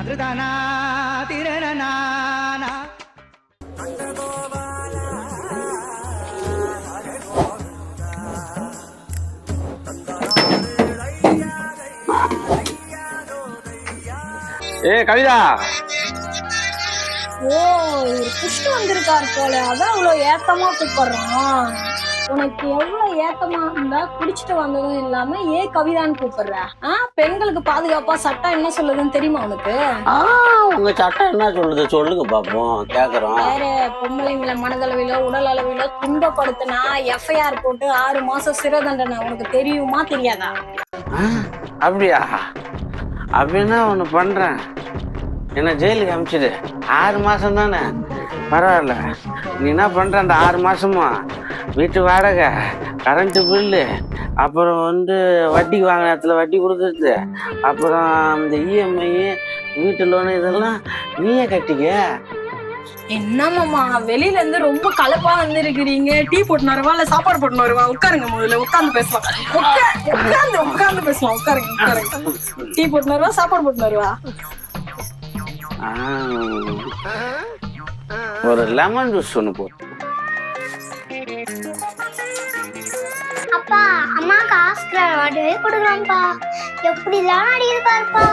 ஏ கவிதா, ஓ இவர் புஷ்டு வந்திருக்காரு போல, அதான் இவ்வளவு ஏத்தமா கூப்பிடுறான். உனக்கு எவ்வளவு ஏத்தமா இருந்தா குடிச்சிட்டு வந்ததும் இல்லாம ஏன் கவிதான்னு கூப்பிடுற? பெண்களுக்கு பாதுகாப்பா சட்டம் என்ன சொல்லுதுன்னு தெரியுமா உனக்கு? உங்க சட்டம் என்ன சொல்லுது சொல்லுங்க பாப்போம், கேக்குறோம். வேற பொம்பளைங்களை மனதளவிலோ உடல் அளவிலோ துன்பப்படுத்தினா எஃப்ஐஆர் போட்டு 6 மாசம் சிறை தண்டனை. உனக்கு தெரியுமா தெரியாதா? அப்படியா? அப்படின்னா ஒண்ணு பண்றேன், என்ன ஜெயிலுக்கு அனுப்பிச்சிடு. 6 மாசம் தானே, பரவாயில்ல. நீ என்ன பண்ற, அந்த 6 மாசமா வீட்டு வாடகை, கரண்ட்டு பில்லு, அப்புறம் வட்டிக்கு வாங்கின இடத்துல வட்டி கொடுக்கறது, அப்புறம் இந்த இஎம்ஐ, வீட்டு லோனு, இதெல்லாம் நீயே கட்டிக்க. என்னமாமா வெளியில இருந்து ரொம்ப கலப்பா வந்துருக்கிறீங்க? டீ போட்டு வருவா இல்ல சாப்பாடு போட்டு வருவா? உட்காருங்க, முதல்ல உட்கார்ந்து பேசலாம். உட்கார்ந்து பேசலாம். உட்காருங்க. டீ போட்டு வருவா சாப்பாடு போட்டு வருவா? ஒரு லெமன் ஜூஸ் ஒன்று போ. அப்பா அம்மாக்கு ஆஸ்கர் அவார்டு கொடுக்கலாம்ப்பா. எப்படிலாம் அடி இருக்காருப்பா.